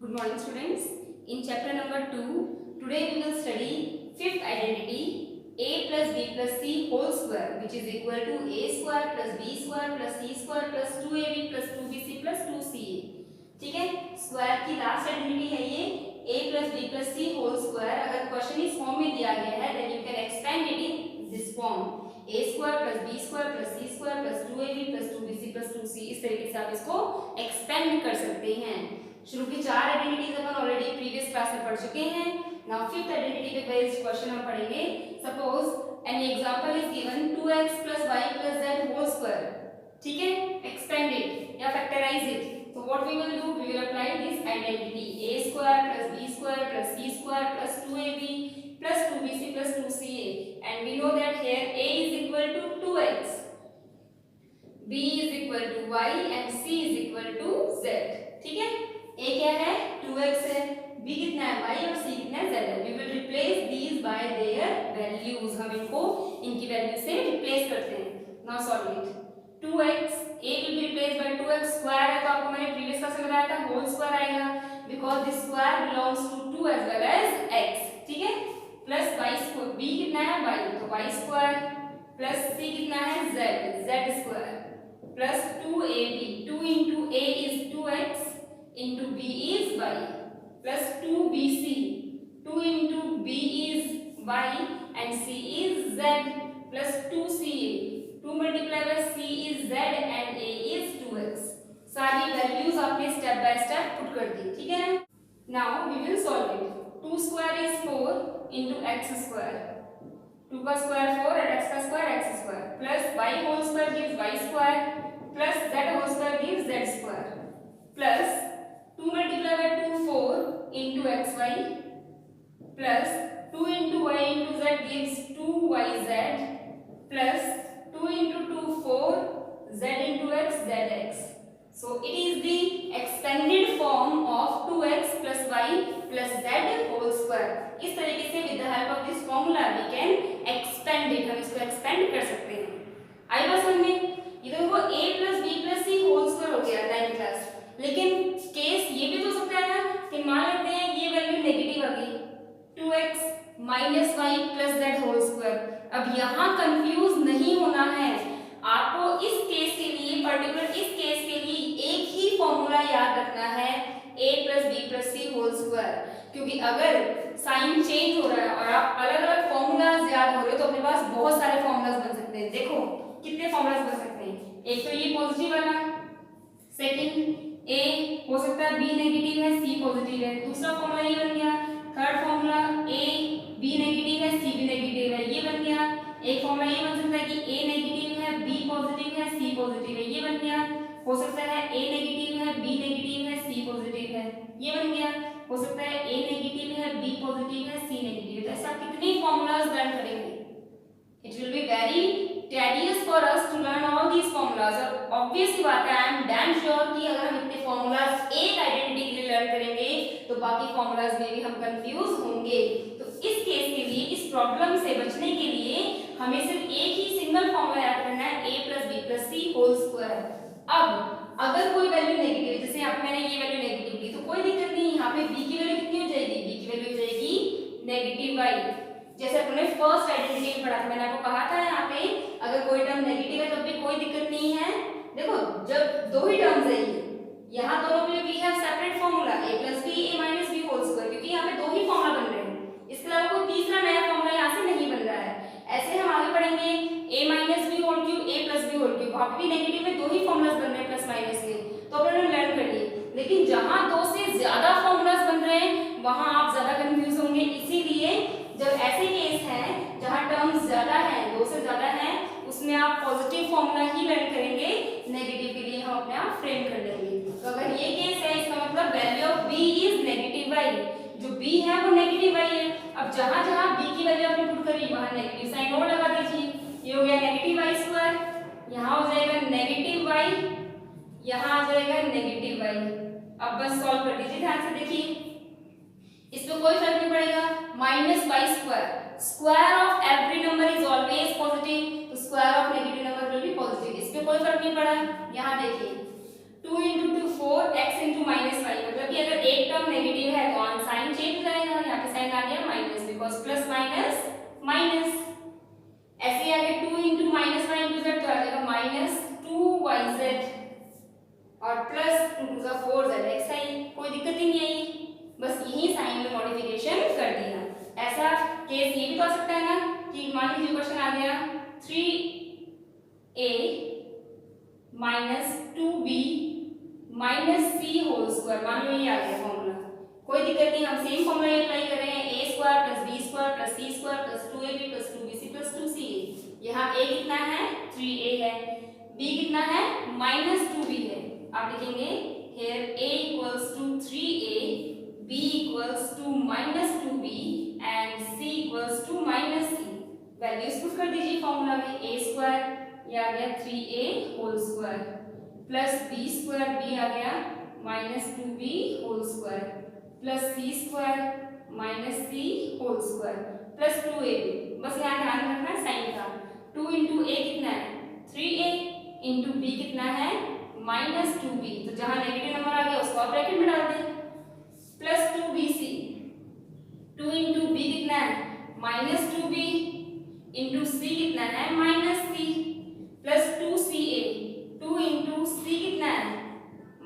Good morning students. In chapter number 2, today we will study fifth identity a plus b plus c whole square which is equal to a square plus b square plus c square plus 2ab plus 2bc plus 2ca. ठीक है, square की last identity है ये a plus b plus c whole square. अगर question इस form में दिया गया है then you can expand it in this form a square plus b square plus c square plus 2ab plus 2bc plus 2c. इस तरीके से आप इसको एक्सपेंड कर सकते हैं. शुरू की चार आइडेंटिटीज अपन ऑलरेडी प्रीवियस क्लास में पढ़ चुके हैं. नाउ फिफ्थ आइडेंटिटी पे बेस्ड क्वेश्चन हम पढ़ेंगे. Suppose an example is given 2x plus y plus z whole square. ठीक है, एक्सपेंड इट या factorise it. So what we will do, we will apply this identity a square plus b square plus c square plus 2ab plus 2bc plus 2ca, and we know that here a is equal to 2x, b is equal to y and c is equal to z. ठीक है, a क्या है 2x है, b कितना है y और c कितना है z है. We will replace these by their values. हम इनको इनकी वैल्यू से रिप्लेस करते हैं. Now solve it. 2x a will be replaced by 2x square है तो आपको मैंने प्रीवियस क्लास में बताया था होल स्क्वायर आएगा because this square belongs to 2 as well as x. ठीक है, प्लस y स्क्वायर b कितना है y तो y स्क्वायर प्लस c कितना है z square plus 2ab 2 into a is 2x into b is y plus 2bc 2 into b is y and c is z plus 2ca 2 multiplied by c is z and a is 2x. सारी values आपने step by step put कर दी. ठीक है, now we will solve it. 2 square is 4 into x square, 2 का square 4 and x का square x square plus y whole square gives y square plus z whole square gives z square plus 2 multiplied by 2 4 into xy plus 2 into y into z gives 2yz plus 2 into 2 4 z into x zx. So it is the expanded form of 2x plus y plus z whole square. इस तरीके से with the help of this formula we can expand it. हम इसको expand कर सकते हैं. आई बात समझ में? ये देखो a plus b plus c whole square हो गया 9th क्लास. लेकिन केस ये भी तो हो सकता है ना कि मान लेते हैं ये वैल्यू नेगेटिव आ गई 2x minus y plus z whole square. अब यहाँ कंफ्यूज नहीं होना है आपको. इस केस के लिए पर्टिकुलर इस केस के लिए एक ही फॉर्मूला याद रखना है a plus b plus c whole square. क्योंकि अगर साइन चेंज हो रहा है और आप अलग अलग फॉर्मूलाज याद हो रहे हो तो अपने पास बहुत सारे फॉर्मूलाज बन सकते हैं. देखो कितने फॉर्मूलाज बन सकते हैं. एक तो ये पॉजिटिव वाला, सेकंड a हो सकता है b नेगेटिव है c पॉजिटिव है, दूसरा फॉर्मूला ये बन गया. Third formula a b negative है c भी नेगेटिव है, ये बन गया. एक फॉर्मूला ये बन सकता है कि a नेगेटिव है b पॉजिटिव है c पॉजिटिव है, ये बन गया. हो सकता है a नेगेटिव है b नेगेटिव है c पॉजिटिव है, ये बन गया. हो सकता है a नेगेटिव है b पॉजिटिव है c नेगेटिव है. तो ऐसा कितने फॉर्मूलाज लर्न करेंगे. It will be very tedious for us to learn all these formulas. और ऑब्वियस सी बात है, आई एम डैम श्योर कि अगर हम इतने फॉर्मूलाज एक आइडेंटिटी के लिए लर्न करेंगे तो बाकी फॉर्मूलाज में भी हम कंफ्यूज होंगे. तो इस केस के लिए, इस प्रॉब्लम से बचने के लिए हमें सिर्फ एक ही सिंगल फॉर्मूला याद करना है a plus b plus c whole square. अब अगर कोई वैल्यू नेगेटिव है, जैसे यहाँ पे मैंने ये वैल्यू नेगेटिव ली तो कोई दिक्कत नहीं. यहाँ पे b की वैल्यू कितनी हो जाएगी, b की वैल्यू हो जाएगी नेगेटिव y. जैसे अपने फर्स्ट आइडेंटिटी में पढ़ा था, मैंने आपको कहा था यहाँ पे अगर कोई टर्म नेगेटिव है तब भी कोई दिक्कत नहीं है. देखो जब दो ही टर्म्स है यहाँ दोनों में we have separate formula a plus b a minus b whole square, क्योंकि यहाँ पे दो ही फॉर्मूला बन रहे हैं. इसके अलावा कोई तीसरा नया फॉर्मूला यहाँ से नहीं बन रहा है. ऐसे हम आगे पढ़ेंगे a minus b whole cube a plus b whole cube, वहाँ पे भी नेगेटिव में दो ही फॉर्मूलाज बन रहे हैं प्लस माइनस के, तो अपन ने लर्न कर लिए. लेकिन जहाँ दो से ज्यादा फॉर्मूलाज बन रहे हैं वहाँ आप ज्यादा कंफ्यूज होंगे. इसीलिए जब ऐसे केस हैं जहाँ टर्म्स ज्यादा हैं, दो से ज्यादा हैं, उसमें आप पॉजिटिव फॉर्मूला ही लर्न करेंगे, नेगेटिव के लिए हम अपने आप फ्रेम कर लेंगे. तो अगर ये केस है इसका मतलब value of b is negative y. जो b है वो नेगेटिव y है. अब जहां जहां b की वैल्यू आपने पुट करी वहां नेगेटिव साइन और लगा दीजिए. ये हो गया नेगेटिव y स्क्वायर, यहाँ हो जाएगा नेगेटिव y, यहाँ आ जाएगा नेगेटिव y. अब बस सॉल्व कर दीजिए ध्यान से. देखिए इसमें कोई फर्क नहीं पड़ेगा. Minus y square, square of every number is always positive, तो square of negative number will be positive. इसमें कोई फर्क नहीं पड़ा. यहाँ देखिए 2 into 2 4 x into minus y, मतलब कि अगर एक टर्म नेगेटिव है तो ऑन साइन चेंज हो जाएगा, यहाँ पे साइन आ गया minus, because plus minus minus. ऐसे ही आगे 2 into minus Y into Z तो आ जाएगा माइनस 2yz और प्लस 2 टू 4zxi, कोई दिक्कत ही नहीं आई, बस यही साइन में मॉडिफिकेशन कर दिया। ऐसा केस ये भी तो आ सकता है ना कि मान लीजिए क्वेश्चन आ गया 3a minus 2b minus c whole square, मान लो ये आ गया फॉर्मूला, कोई दिक्कत नहीं, हम सेम फॉर्मूला अप्लाई कर रहे हैं, a square plus b square plus c square plus 2ab plus 2bc plus 2ca। यहाँ a कितना है 3a है, b कितना है माइनस 2b है, आप लिखेंगे here a equals to 3a, b equals to minus 2b and c equals to minus c। Values put कर दीजिए फॉर्मूला में, a स्क्वायर ये आ गया 3a whole square plus b square b आ गया minus 2b whole square plus c square minus c whole square plus 2ab। बस यहाँ ध्यान रखना है साइन का, 2 इंटू a कितना है 3a इंटू b कितना है माइनस 2b, तो जहां नेगेटिव नंबर आ गया उसको आप ब्रैकेट में डाल दें, प्लस 2bc, 2 इंटू b कितना है माइनस 2b इंटू c कितना है minus c plus 2ca, 2 into c कितना है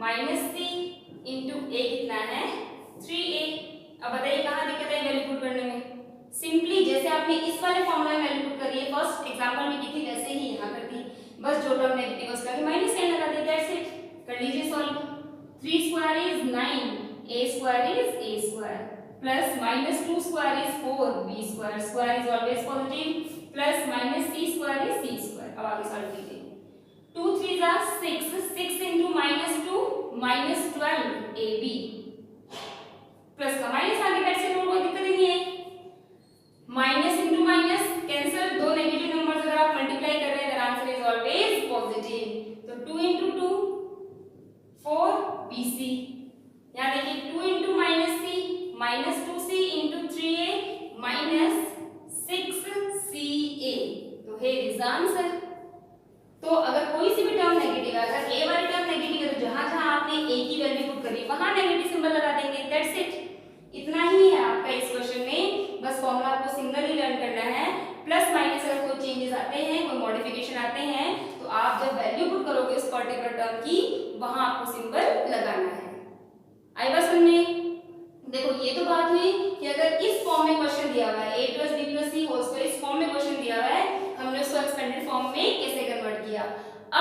माइनस c इंटू a कितना है 3a। अब बताइए कहाँ दिक्कत है वैल्यू पुट करने में, सिंपली जैसे आपने इस वाले फॉर्मूला में वैल्यू पुट करी है फर्स्ट एग्जांपल में की थी वैसे ही यहाँ कर दी, बस जो टर्म नेगेटिव उसका भी माइनस साइन लगा दिया, दैट्स इट, कर लीजिए solve. 3 square is 9, a square is a square plus minus 2 square is 4, b square, square is always positive, plus minus c square is c square. अब आगे solve कीजिए, 2 3 जा 6, 6 into minus 2 minus 12 ab plus का minus आगे बैठ से कोई दिक्कत ही नहीं है, माइनस इंटू माइनस कैंसिल, दो नेगेटिव नंबर्स अगर आप मल्टीप्लाई कर रहे हैं their answer is always positive, तो 2 इंटू 2 4bc, यहाँ देखिए 2 into minus c minus 2c into 3a minus 6ca, तो here is the answer। तो अगर कोई सी भी टर्म नेगेटिव है, अगर a वाली टर्म नेगेटिव है तो जहां जहां आपने a की वैल्यू पुट करी वहां नेगेटिव सिंबल लगा देंगे, दैट्स इट, इतना ही है आपका इस क्वेश्चन में, बस फॉर्मूला आपको सिंगल ही लर्न करना है, प्लस माइनस अगर कोई चेंजेस आते हैं कोई मॉडिफिकेशन आते हैं तो आप जब वैल्यू पुट करोगे उस पर्टिकुलर टर्म की वहां आपको सिंबल लगाना है। आई बात समझे? देखो ये तो बात हुई कि अगर इस फॉर्म में क्वेश्चन दिया हुआ है a plus b plus c whole square, इस फॉर्म में क्वेश्चन दिया हुआ है, हमने उसको एक्सपेंडेड फॉर्म में कैसे कन्वर्ट किया।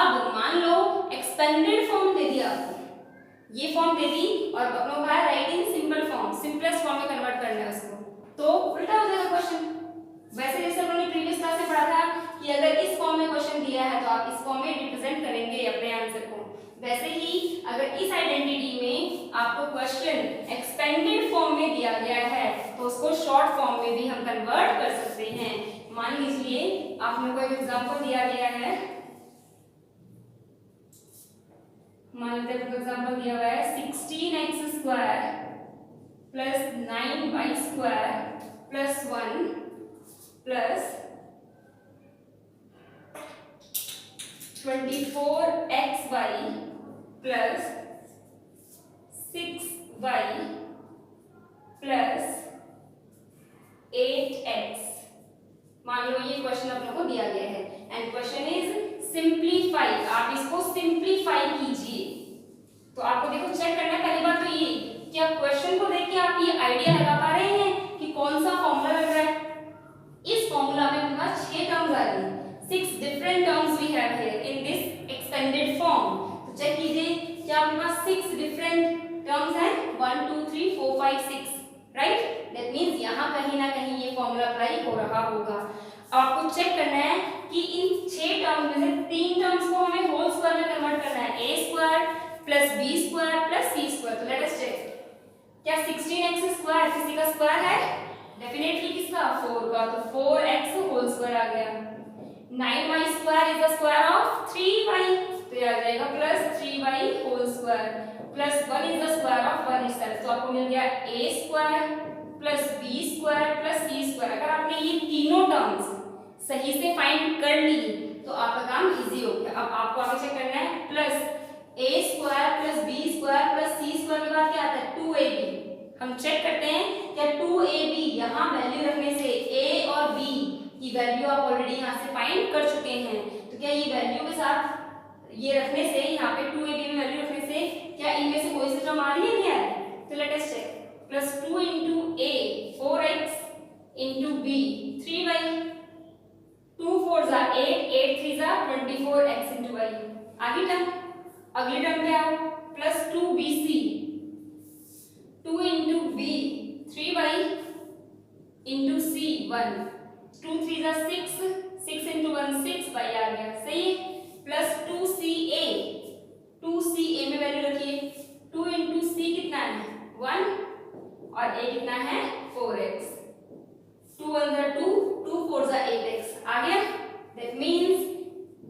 अब मान लो एक्सपेंडेड फॉर्म दे दिया आपको, ये फॉर्म दे दी और अपनों का right in simple form, simplest form में कन्वर्ट करना है उसको, तो उल्टा हो जाएगा क्वेश्चन। वैसे जैसे हमने प्रीवियस क्लास में पढ़ा था कि अगर इस फॉर्म में क्वेश्चन दिया है तो आप इस फॉर्म में रिप्रेजेंट करेंगे अपने आंसर को, वैसे ही अगर इस आइडेंटिटी में आपको क्वेश्चन एक्सपेंडेड फॉर्म में दिया गया है तो उसको शॉर्ट फॉर्म में भी हम कन्वर्ट कर सकते हैं। मान लीजिए आपने कोई एग्जांपल दिया गया है, मान लीजिए आपको एग्जांपल दिया हुआ है 16x square plus 9y square plus 1 plus 24xy plus 6y plus 8x। मान लो ये क्वेश्चन आप लोगों को दिया गया है एंड क्वेश्चन इज सिंप्लीफाई, आप इसको सिंप्लीफाई कीजिए। तो आपको देखो चेक करना है, पहली बात तो ये कि आप क्वेश्चन को देख के आप ये आइडिया लगा पा रहे हैं कि कौन सा फॉर्मूला लग रहा है। इस फॉर्मूला में हमारे पास 6 टर्म्स आ रही हैं, 6 different terms we have here in this expanded form. तो चेक कीजिए कि आपके पास 6 डिफरेंट टर्म्स हैं, 1 2 3 4 5 6, राइट। दैट मींस यहां कहीं ना कहीं ये फॉर्मूला अप्लाई हो रहा होगा। अब आपको चेक करना है कि इन 6 टर्म्स में से 3 टर्म्स को हमें होल स्क्वायर में कन्वर्ट करना है, a square plus b square plus c square. तो लेट अस चेक, क्या 16x स्क्वायर किसी का स्क्वायर है? डेफिनेटली किसका? 4 का, तो 4x होल स्क्वायर आ गया। 9y square is the square of 3y, तो ये आ जाएगा plus 3y whole square plus 1 is the square of 1 itself. तो आपको मिल गया a square plus b square plus c square. अगर आपने ये तीनों टर्म्स सही से फाइंड कर ली तो आपका काम इजी हो गया। अब आपको आगे चेक करना है plus a square plus b square plus c square के बाद क्या आता है 2ab। हम चेक करते हैं क्या 2ab यहाँ वैल्यू रखने से a और b की वैल्यू आप ऑलरेडी यहाँ से फाइंड कर चुके हैं, तो क्या ये वैल्यू के साथ ये रखने से यहाँ पे 2ab में वैल्यू रखने से क्या इनमें से कोई सी टर्म आ रही है नहीं आ रही? तो let us check. Plus 2 into a 4x into b 3y, 2 4s are 8, 8 3s are 24x into y। आगे टर्म, अगली टर्म क्या है? Plus 2bc 2 into b 3y into c 1, 2 3s are 6, 6 into 1 6y आ गया, सही है। प्लस 2ca, 2ca में value रखिए, 2 into c कितना है 1 और a कितना है 4x, 2 1 are 2, 2 4 are 8x आ गया। दैट मीन्स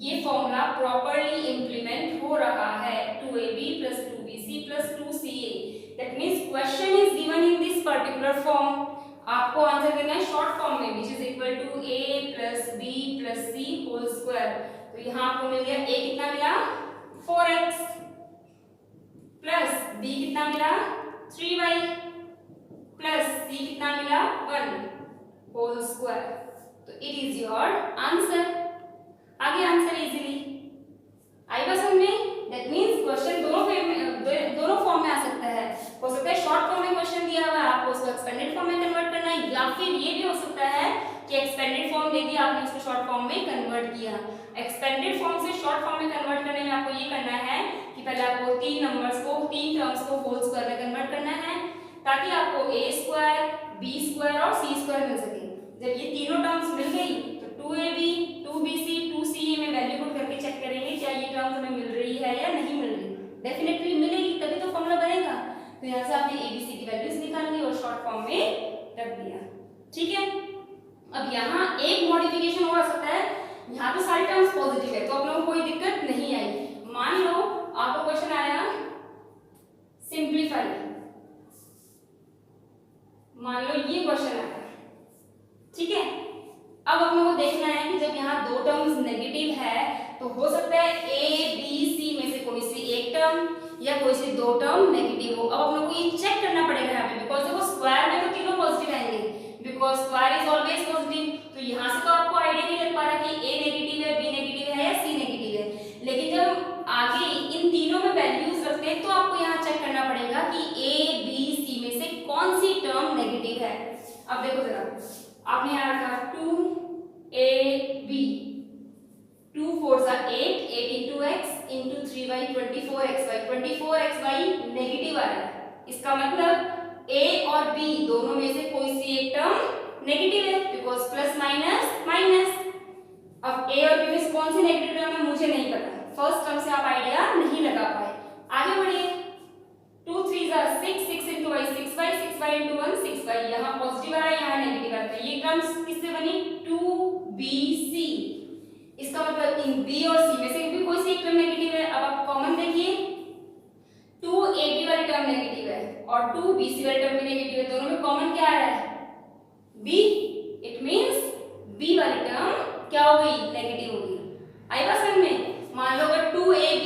ये फॉर्मूला प्रॉपर्ली इंप्लीमेंट हो रहा है 2ab plus 2bc plus 2ca। That means question is given in this particular form, आपको आंसर देना है शॉर्ट फॉर्म में which is equal to a plus b plus c whole square. तो यहाँ आपको मिल गया a कितना मिला 4x प्लस b कितना मिला 3y प्लस c कितना मिला 1 होल स्क्वायर। तो इट इज योर आंसर। आगे आंसर इजीली आई बस हमने। दैट मींस क्वेश्चन दोनों फॉर्म में आ सकता है। हो सकता है शॉर्ट फॉर्म में क्वेश्चन दिया हुआ है, आपको उसको एक्सपेंडेड फॉर्म में कन्वर्ट करना है, या फिर ये भी हो सकता है कि एक्सपेंडेड फॉर्म दे दिया आपने उसको शॉर्ट फॉर्म में कन्वर्ट किया। एक्सपेंडेड फॉर्म से शॉर्ट फॉर्म में कन्वर्ट करने में आपको ये करना है कि पहले आपको तीन टर्म्स को होल स्क्वायर में कन्वर्ट करना है ताकि आपको a स्क्वायर b स्क्वायर और c स्क्वायर मिल सके। जब ये तीनों टर्म्स मिल गई तो 2ab 2bc 2ca में वैल्यू पुट करके चेक करेंगे क्या ये टर्म्स हमें मिल रही है या नहीं मिल रही। डेफिनेटली मिलेगी तभी तो फॉर्मूला बनेगा। तो यहाँ से आपने abc की वैल्यूज निकाल ली और शॉर्ट फॉर्म में रख दिया, ठीक है। अब यहाँ एक मॉडिफिकेशन हो सकता है, यहाँ तो सारी टर्म्स पॉजिटिव है तो आप लोगों को कोई दिक्कत नहीं आई। मान लो आपको क्वेश्चन आया सिंप्लीफाई, मान लो ये क्वेश्चन आया, ठीक है। अब हम लोग को देखना है कि जब यहाँ दो टर्म्स नेगेटिव है तो हो सकता है a b c में से कोई सी एक टर्म या कोई सी दो टर्म नेगेटिव हो। अब हम लोग को ये चेक करना पड़ेगा यहाँ पे, बिकॉज देखो स्क्वायर में तो तीनों पॉजिटिव आएंगे, because square is always positive. तो यहाँ से तो आपको आइडिया नहीं लग पा रहा कि a नेगेटिव है, b नेगेटिव है या c नेगेटिव है। लेकिन जब आगे इन तीनों में वैल्यूज रखते हैं तो आपको यहाँ चेक करना पड़ेगा कि a b c में से कौन सी टर्म नेगेटिव है। अब देखो जरा, आपने यहाँ रखा 2ab 2 4s are 8, 8 into x into 3y 24xy, 24xy negative आ रहा है। इसका मतलब a और b दोनों में से कोई सी एक टर्म नेगेटिव है, बिकॉज प्लस माइनस माइनस। अब a और b में से कौन सी नेगेटिव टर्म है मुझे नहीं पता, फर्स्ट टर्म से आप आइडिया नहीं लगा पाए। आगे बढ़िए, 2 3s are 6, 6 into y 6y, 6y into 1 6y। यहाँ पॉजिटिव आ रहा है, यहाँ नेगेटिव आ रहा है। ये टर्म्स किससे बनी 2bc। इसका मतलब इन b और c में से भी कोई सी एक टर्म नेगेटिव है। अब आप कॉमन देखिए, 2ab वाली टर्म नेगेटिव है और 2bc वाली टर्म भी नेगेटिव है, दोनों में कॉमन क्या आ रहा है b। इट मींस b वाली टर्म क्या हो गई नेगेटिव हो गई। आई बात समझ में। मान लो अगर 2ab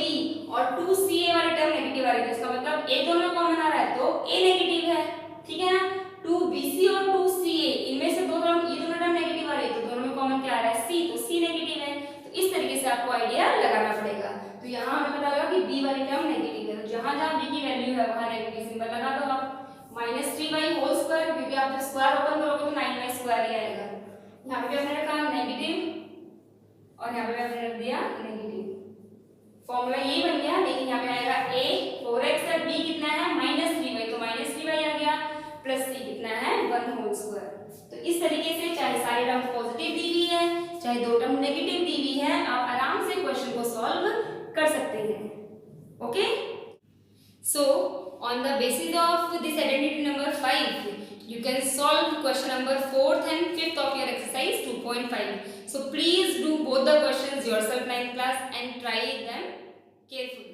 और 2ca वाली टर्म नेगेटिव आ रही है, इसका मतलब a दोनों में कॉमन आ रहा है तो a नेगेटिव है, ठीक है ना। 2bc और 2ca इनमें से दो टर्म, ये दोनों टर्म नेगेटिव आ रही है तो दोनों में कॉमन क्या आ रहा है c, तो c नेगेटिव है। तो इस तरीके से आपको आइडिया लगाना पड़ेगा। तो यहाँ हमें पता लगा कि b वाली टर्म नेगेटिव है, तो जहां जहां b की वैल्यू है वहां नेगेटिव सिंबल लगा दो आप। -3y होल स्क्वायर, क्योंकि आप जब स्क्वायर ओपन करोगे तो 9y स्क्वायर ही आएगा। यहाँ पे भी हमने रखा नेगेटिव और यहाँ पे हमने रख दिया नेगेटिव। फॉर्मूला यही बन गया, लेकिन यहाँ पे आएगा a 4x है, b कितना है -3y, तो -3y आ गया, प्लस c कितना है 1 होल स्क्वायर। तो इस तरीके से चाहे सारी टर्म पॉजिटिव दी हुई है चाहे दो टर्म नेगेटिव दी हुई है, आप आराम से क्वेश्चन को सॉल्व कर सकते हैं। Okay, so on the basis of this identity number 5 you can solve question number 4th and 5th of your exercise 2.5. So please do both the questions yourself 9th class and try them carefully.